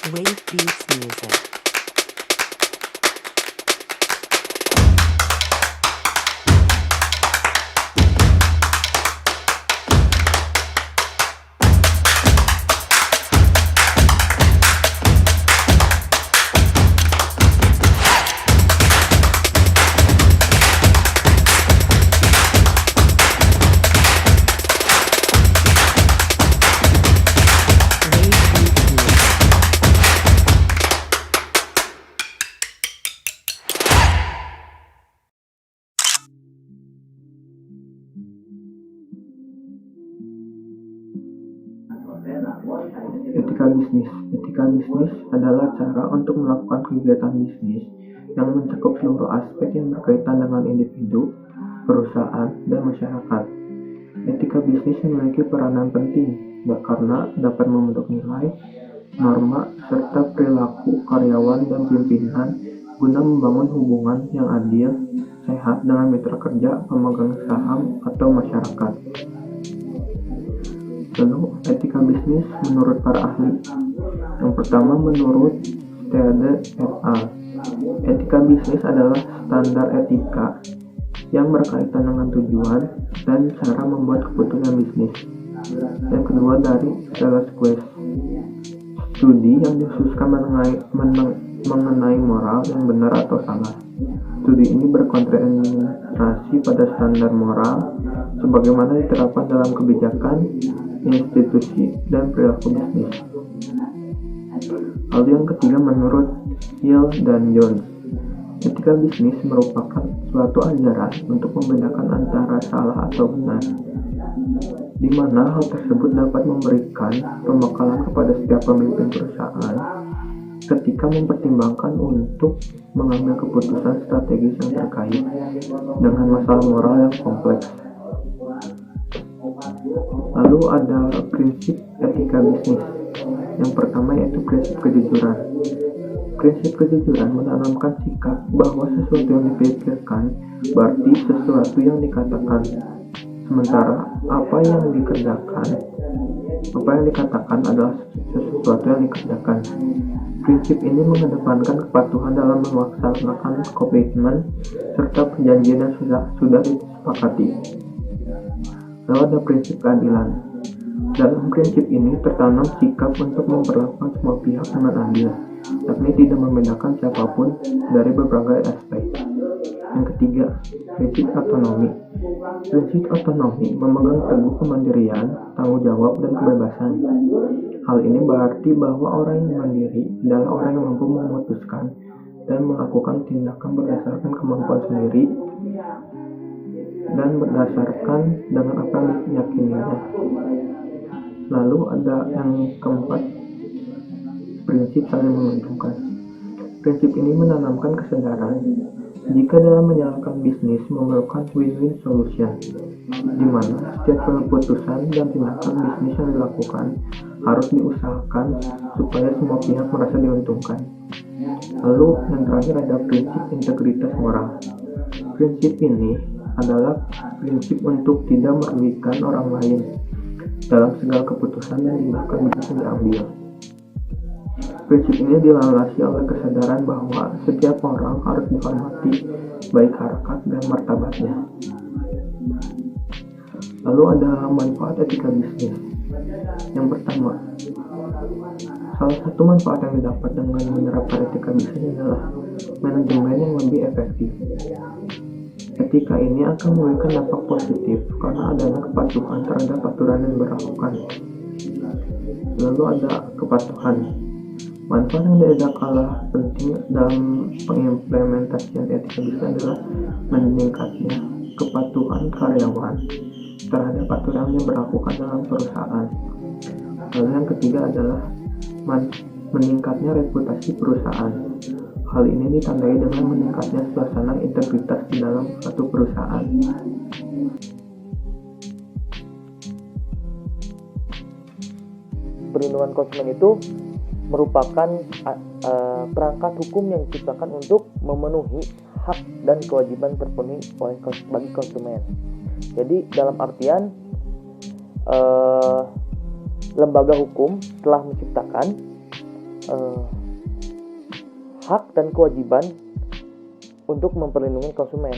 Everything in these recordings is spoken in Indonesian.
Wave Beats Music. Etika bisnis. Etika bisnis adalah cara untuk melakukan kegiatan bisnis yang mencakup seluruh aspek yang berkaitan dengan individu, perusahaan, dan masyarakat. Etika bisnis memiliki peranan penting karena dapat membentuk nilai, norma, serta perilaku karyawan dan pimpinan guna membangun hubungan yang adil, sehat dengan mitra kerja, pemegang saham, atau masyarakat. Lalu, etika bisnis menurut para ahli. Yang pertama, menurut Stede et al. Etika bisnis adalah standar etika yang berkaitan dengan tujuan dan cara membuat keputusan bisnis. Yang kedua, dari Velasquez, studi yang dikhususkan mengenai moral yang benar atau salah. Studi ini berkonsentrasi pada standar moral sebagaimana diterapkan dalam kebijakan, institusi, dan perilaku bisnis. Lalu yang ketiga, menurut Hill dan Jones, etika bisnis merupakan suatu ajaran untuk membedakan antara salah atau benar, di mana hal tersebut dapat memberikan pembekalan kepada setiap pemimpin perusahaan ketika mempertimbangkan untuk mengambil keputusan strategis yang terkait dengan masalah moral yang kompleks. Lalu ada prinsip etika bisnis. Yang pertama yaitu prinsip kejujuran. Prinsip kejujuran menanamkan sikap bahwa sesuatu yang dipikirkan berarti sesuatu yang dikatakan, sementara apa yang dikatakan adalah sesuatu yang dikerjakan. Prinsip ini mengedepankan kepatuhan dalam melaksanakan komitmen serta perjanjian yang sudah disepakati. Lalu ada prinsip keadilan. Dalam prinsip ini tertanam sikap untuk memperlakukan semua pihak dengan adil, yakni tidak membedakan siapapun dari berbagai aspek. Yang ketiga, prinsip otonomi. Prinsip otonomi memegang teguh kemandirian, tanggung jawab, dan kebebasan. Hal ini berarti bahwa orang yang mandiri adalah orang yang mampu memutuskan dan melakukan tindakan berdasarkan kemampuan sendiri dan berdasarkan dengan apa yang diyakininya. Lalu ada yang keempat, prinsip saling menguntungkan. Prinsip ini menanamkan kesadaran jika dalam menjalankan bisnis memerlukan win-win solution, di mana setiap keputusan dan tindakan bisnis yang dilakukan harus diusahakan supaya semua pihak merasa diuntungkan. Lalu yang terakhir ada prinsip integritas moral. Prinsip ini adalah prinsip untuk tidak merugikan orang lain dalam segala keputusan dan tindakan bisnis yang diambil. Prinsip ini dilandasi oleh kesadaran bahwa setiap orang harus dihormati, baik harkat dan martabatnya. Lalu ada manfaat etika bisnis. Yang pertama, salah satu manfaat yang didapat dengan menerapkan etika bisnis adalah manajemen yang lebih efektif. Etika ini akan memberikan dampak positif karena adanya kepatuhan terhadap aturan yang berlakukan. Lalu ada kepatuhan. Manfaat yang tidak kalah penting dalam pengimplementasian etika bisnis adalah meningkatnya kepatuhan karyawan terhadap aturan yang berlakukan dalam perusahaan. Lalu yang ketiga adalah meningkatnya reputasi perusahaan. Hal ini ditandai dengan meningkatnya suasana integritas di dalam suatu perusahaan. Perlindungan konsumen itu merupakan perangkat hukum yang diciptakan untuk memenuhi hak dan kewajiban terpenuhi bagi konsumen. Jadi dalam artian lembaga hukum telah menciptakan hak dan kewajiban untuk memperlindungi konsumen.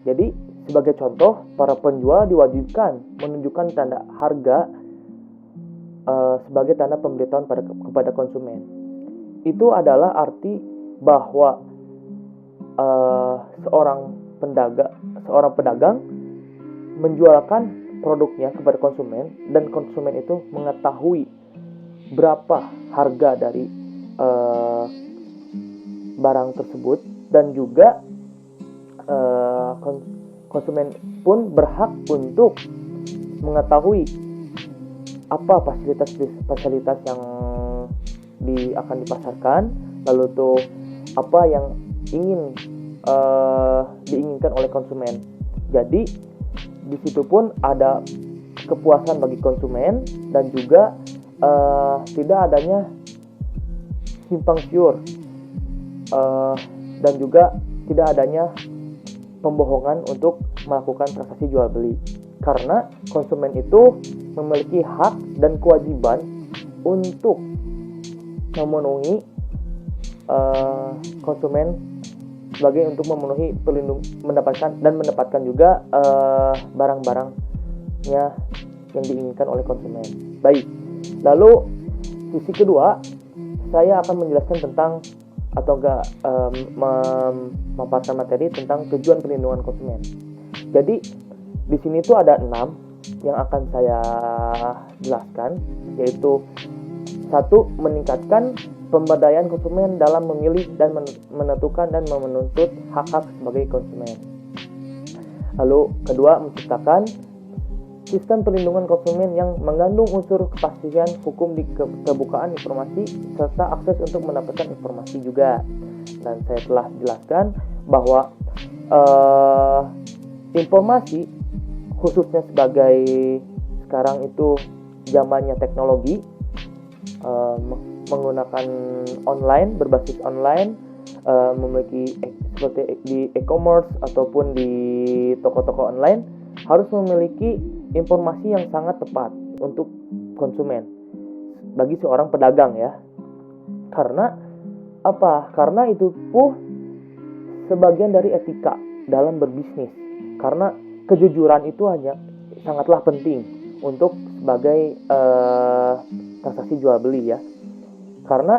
Jadi sebagai contoh, para penjual diwajibkan menunjukkan tanda harga sebagai tanda pemberitahuan kepada konsumen. Itu adalah arti bahwa seorang pedagang menjualkan produknya kepada konsumen, dan konsumen itu mengetahui berapa harga dari barang tersebut, dan juga konsumen pun berhak untuk mengetahui apa fasilitas yang akan dipasarkan, lalu tuh apa yang diinginkan oleh konsumen. Jadi di situ pun ada kepuasan bagi konsumen, dan juga tidak adanya simpang siur, dan juga tidak adanya pembohongan untuk melakukan transaksi jual beli, karena konsumen itu memiliki hak dan kewajiban untuk memenuhi konsumen sebagai untuk memenuhi mendapatkan juga barang-barangnya yang diinginkan oleh konsumen. Baik, lalu sisi kedua, saya akan menjelaskan tentang memaparkan materi tentang tujuan perlindungan konsumen. Jadi di sini tuh ada 6 yang akan saya jelaskan, yaitu 1. Meningkatkan pemberdayaan konsumen dalam memilih dan menentukan dan menuntut hak-hak sebagai konsumen. Lalu kedua, menciptakan sistem perlindungan konsumen yang mengandung unsur kepastian hukum di keterbukaan informasi serta akses untuk mendapatkan informasi juga. Dan saya telah jelaskan bahwa informasi, khususnya sebagai sekarang itu zamannya teknologi, menggunakan online, berbasis online, memiliki seperti di e-commerce ataupun di toko-toko online, harus memiliki informasi yang sangat tepat untuk konsumen bagi seorang pedagang ya. Karena apa? Karena itu pun sebagian dari etika dalam berbisnis. Karena kejujuran itu sangatlah penting untuk sebagai transaksi jual beli ya. Karena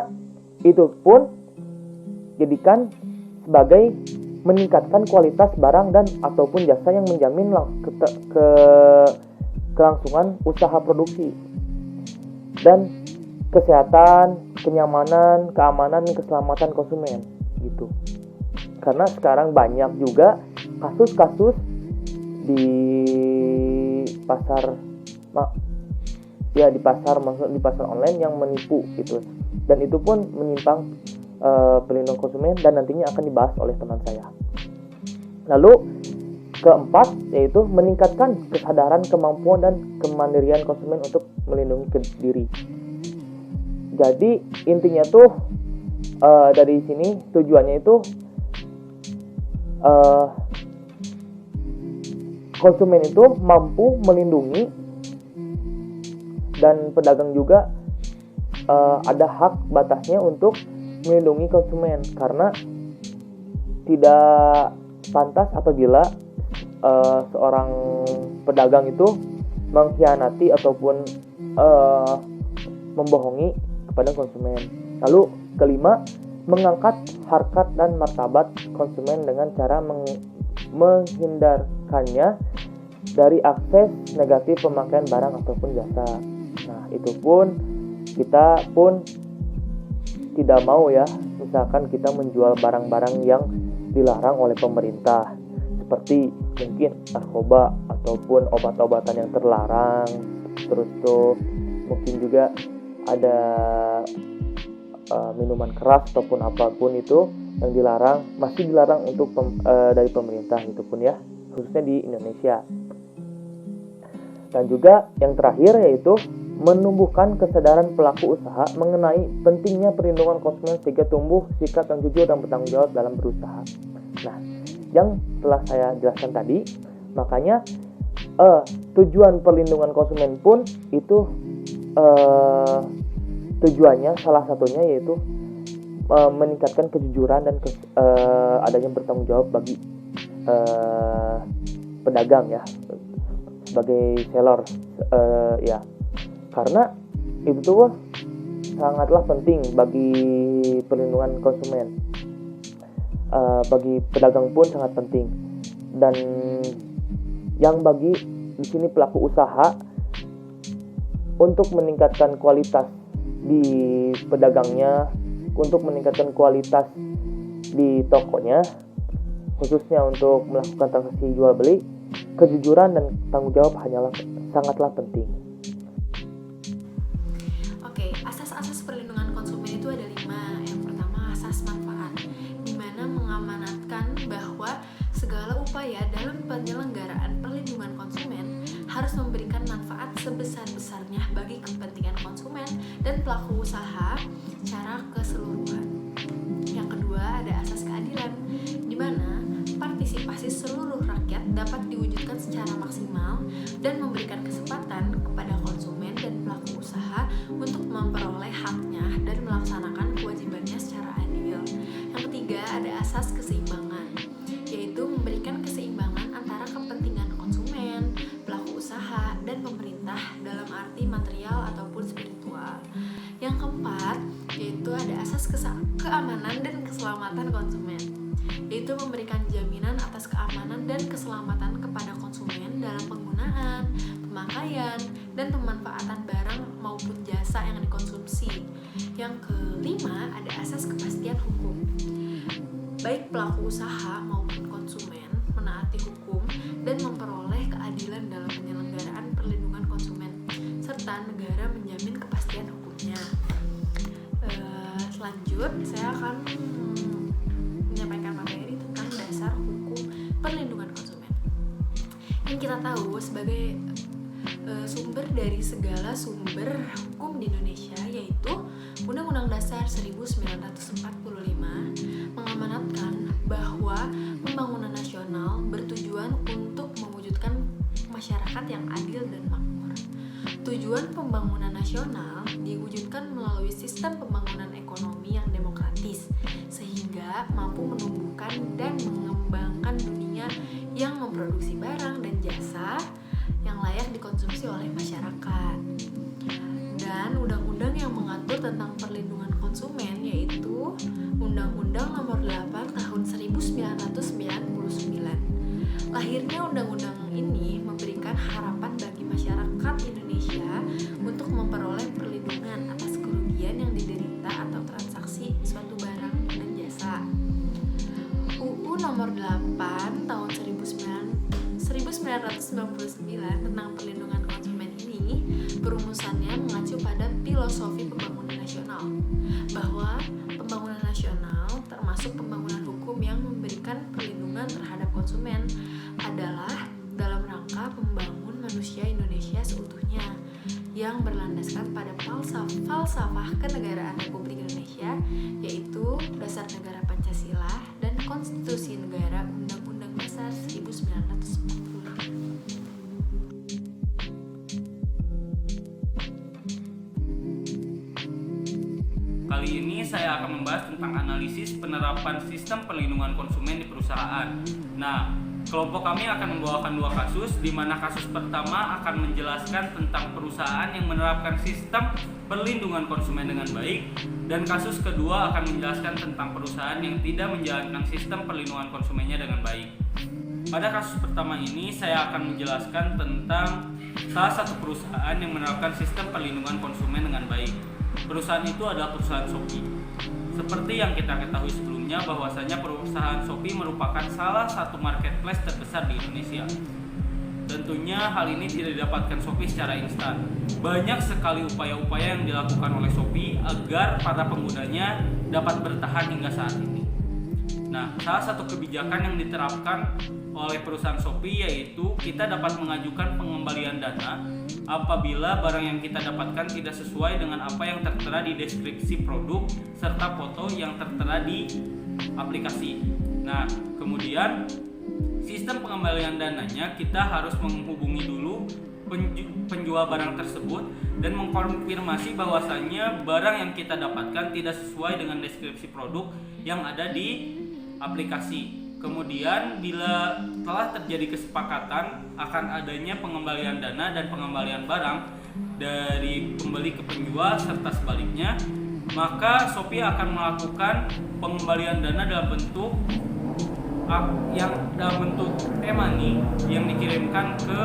itu pun jadikan sebagai meningkatkan kualitas barang dan ataupun jasa yang menjamin kelangsungan usaha produksi dan kesehatan, kenyamanan, keamanan, dan keselamatan konsumen gitu. Karena sekarang banyak juga kasus-kasus di pasar online yang menipu gitu, dan itu pun menyimpang perlindungan konsumen, dan nantinya akan dibahas oleh teman saya. Lalu keempat, yaitu meningkatkan kesadaran, kemampuan, dan kemandirian konsumen untuk melindungi diri. Jadi intinya tuh dari sini tujuannya itu konsumen itu mampu melindungi, dan pedagang juga ada hak batasnya untuk melindungi konsumen, karena tidak pantas apabila seorang pedagang itu mengkhianati ataupun membohongi kepada konsumen. Lalu kelima, mengangkat harkat dan martabat konsumen dengan cara menghindarkannya dari akses negatif pemakaian barang ataupun jasa. Nah, itu pun kita pun tidak mau ya, misalkan kita menjual barang-barang yang dilarang oleh pemerintah, seperti mungkin narkoba ataupun obat-obatan yang terlarang. Terus tuh mungkin juga ada minuman keras ataupun apapun itu yang dilarang, masih dilarang untuk dari pemerintah, itu pun ya, khususnya di Indonesia. Dan juga yang terakhir, yaitu menumbuhkan kesadaran pelaku usaha mengenai pentingnya perlindungan konsumen sehingga tumbuh sikap yang jujur dan bertanggung jawab dalam berusaha. Nah, yang telah saya jelaskan tadi, makanya tujuan perlindungan konsumen pun itu Tujuannya salah satunya yaitu meningkatkan kejujuran dan adanya bertanggung jawab bagi pedagang ya, sebagai seller ya, karena itu tuh sangatlah penting bagi perlindungan konsumen. Bagi pedagang pun sangat penting, dan yang bagi di sini pelaku usaha untuk meningkatkan kualitas di pedagangnya, untuk meningkatkan kualitas di tokonya, khususnya untuk melakukan transaksi jual beli, kejujuran dan tanggung jawab hanyalah sangatlah penting. Oke, asas-asas perlindungan konsumen itu ada 5. Yang pertama, asas manfaat, di mana mengamanatkan bahwa segala upaya dalam penyelenggaraan perlindungan konsumen harus memberikan manfaat sebesar-besarnya bagi kepentingan konsumen dan pelaku usaha secara keseluruhan. Yang kedua, ada asas keadilan, di mana partisipasi seluruh rakyat dapat diwujudkan secara maksimal dan memberikan kesempatan kepada konsumen dan pelaku usaha untuk memperoleh haknya dan melaksanakan kewajibannya secara adil. Yang ketiga, ada asas keseimbangan, yaitu memberikan keseimbangan antara kepentingan konsumen, pelaku usaha, dan pemerintah dalam arti material ataupun spiritual. Yang keempat, yaitu ada asas keamanan dan keselamatan konsumen, yaitu memberikan jaminan atas keamanan dan keselamatan kepada konsumen dalam penggunaan, pemakaian, dan pemanfaatan barang maupun jasa yang dikonsumsi. Yang kelima, ada asas kepastian hukum. Baik pelaku usaha maupun konsumen menaati hukum dan memperoleh keadilan dalam penyelenggaraan perlindungan konsumen, serta negara menjamin kepastian hukumnya. Selanjut, saya akan menyampaikan materi tentang dasar hukum perlindungan konsumen. Yang kita tahu sebagai sumber dari segala sumber hukum di Indonesia, yaitu Undang-Undang Dasar 1945 mengamanatkan bahwa pembangunan nasional bertujuan untuk mewujudkan masyarakat yang adil dan makmur. Tujuan pembangunan nasional diwujudkan melalui sistem pembangunan ekonomi yang demokratis, sehingga mampu menumbuhkan dan mengembangkan dunia yang memproduksi barang dan jasa yang layak dikonsumsi oleh masyarakat. Dan undang-undang yang mengatur tentang perlindungan konsumen yaitu Undang-Undang Nomor 8 Tahun 1999. Lahirnya undang-undang ini memberikan harapan bagi masyarakat Indonesia untuk memperoleh perlindungan atas kerugian yang diderita atau transaksi suatu barang dan jasa. UU Nomor 8 Tahun 1999 tentang perlindungan konsumen ini perumusannya mengacu pada filosofi pembangunan nasional, bahwa pembangunan nasional termasuk pembangunan hukum yang memberikan perlindungan terhadap konsumen adalah dalam rangka membangun manusia Indonesia seutuhnya yang berlandaskan pada falsafah kenegaraan Republik Indonesia, yaitu Dasar Negara Pancasila dan Konstitusi Negara Undang-Undang Dasar 1945. Kali ini saya akan membahas tentang analisis penerapan sistem perlindungan konsumen di perusahaan. Nah, kelompok kami akan membawakan 2 kasus, di mana kasus pertama akan menjelaskan tentang perusahaan yang menerapkan sistem perlindungan konsumen dengan baik, dan kasus kedua akan menjelaskan tentang perusahaan yang tidak menjalankan sistem perlindungan konsumennya dengan baik. Pada kasus pertama ini, saya akan menjelaskan tentang salah satu perusahaan yang menerapkan sistem perlindungan konsumen dengan baik. Perusahaan itu adalah perusahaan Shopee. Seperti yang kita ketahui sebelumnya, bahwasanya perusahaan Shopee merupakan salah satu marketplace terbesar di Indonesia. Tentunya hal ini tidak didapatkan Shopee secara instan. Banyak sekali upaya-upaya yang dilakukan oleh Shopee agar para penggunanya dapat bertahan hingga saat ini. Nah, salah satu kebijakan yang diterapkan oleh perusahaan Shopee yaitu kita dapat mengajukan pengembalian dana apabila barang yang kita dapatkan tidak sesuai dengan apa yang tertera di deskripsi produk serta foto yang tertera di aplikasi. Nah, kemudian sistem pengembalian dananya kita harus menghubungi dulu penjual barang tersebut dan mengkonfirmasi bahwasannya barang yang kita dapatkan tidak sesuai dengan deskripsi produk yang ada di aplikasi. Kemudian bila telah terjadi kesepakatan akan adanya pengembalian dana dan pengembalian barang dari pembeli ke penjual serta sebaliknya, maka Shopee akan melakukan pengembalian dana dalam bentuk e-money yang dikirimkan ke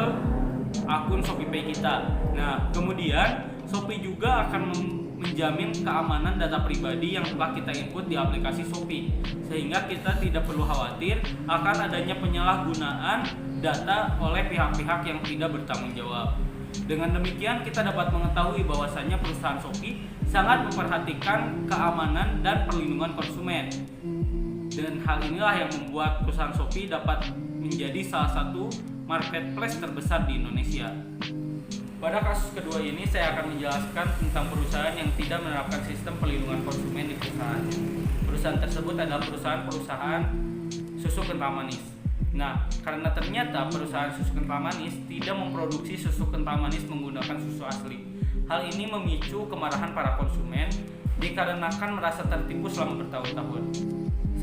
akun ShopeePay kita. Nah, kemudian Shopee juga akan menjamin keamanan data pribadi yang telah kita input di aplikasi Shopee, sehingga kita tidak perlu khawatir akan adanya penyalahgunaan data oleh pihak-pihak yang tidak bertanggung jawab. Dengan demikian kita dapat mengetahui bahwasannya perusahaan Shopee sangat memperhatikan keamanan dan perlindungan konsumen. Dan hal inilah yang membuat perusahaan Shopee dapat menjadi salah satu marketplace terbesar di Indonesia. Pada kasus kedua ini saya akan menjelaskan tentang perusahaan yang tidak menerapkan sistem perlindungan konsumen di perusahaannya. Perusahaan tersebut adalah perusahaan susu kental manis. Nah, karena ternyata perusahaan susu kental manis tidak memproduksi susu kental manis menggunakan susu asli. Hal ini memicu kemarahan para konsumen dikarenakan merasa tertipu selama bertahun-tahun.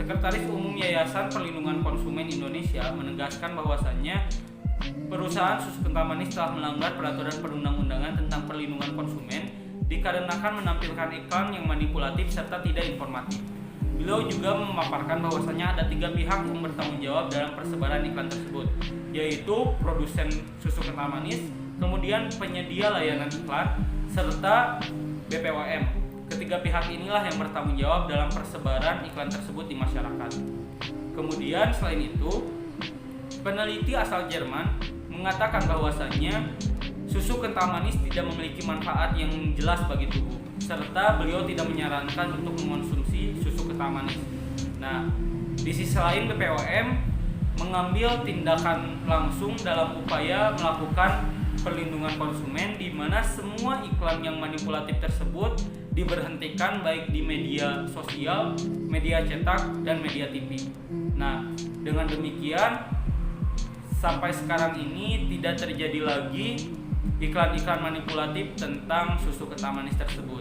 Sekretaris Umum Yayasan Perlindungan Konsumen Indonesia menegaskan bahwasannya perusahaan susu kental manis telah melanggar peraturan perundang-undangan tentang perlindungan konsumen dikarenakan menampilkan iklan yang manipulatif serta tidak informatif. Beliau juga memaparkan bahwasannya ada 3 pihak yang bertanggung jawab dalam persebaran iklan tersebut, yaitu produsen susu kental manis, kemudian penyedia layanan iklan, serta BPOM. Ketiga pihak inilah yang bertanggung jawab dalam persebaran iklan tersebut di masyarakat. Kemudian selain itu, peneliti asal Jerman mengatakan bahwasannya susu kental manis tidak memiliki manfaat yang jelas bagi tubuh, serta beliau tidak menyarankan untuk mengonsumsi susu kental manis. Nah, di sisi lain BPOM mengambil tindakan langsung dalam upaya melakukan perlindungan konsumen, di mana semua iklan yang manipulatif tersebut diberhentikan baik di media sosial, media cetak, dan media TV. Nah, dengan demikian sampai sekarang ini tidak terjadi lagi iklan-iklan manipulatif tentang susu kental manis tersebut.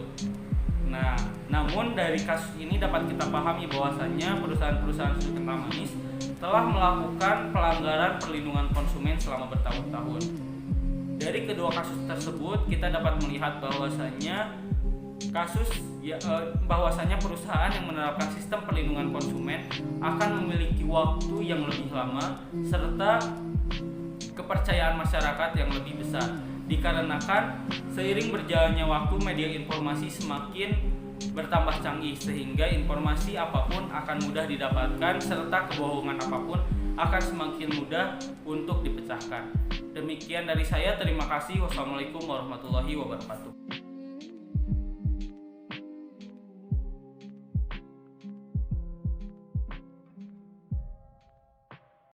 Nah, namun dari kasus ini dapat kita pahami bahwasannya perusahaan-perusahaan susu kental manis telah melakukan pelanggaran perlindungan konsumen selama bertahun-tahun. Dari kedua kasus tersebut kita dapat melihat bahwasannya perusahaan yang menerapkan sistem perlindungan konsumen akan memiliki waktu yang lebih lama serta kepercayaan masyarakat yang lebih besar, dikarenakan seiring berjalannya waktu media informasi semakin bertambah canggih, sehingga informasi apapun akan mudah didapatkan serta kebohongan apapun akan semakin mudah untuk dipecahkan. Demikian dari saya, terima kasih. Wassalamualaikum warahmatullahi wabarakatuh.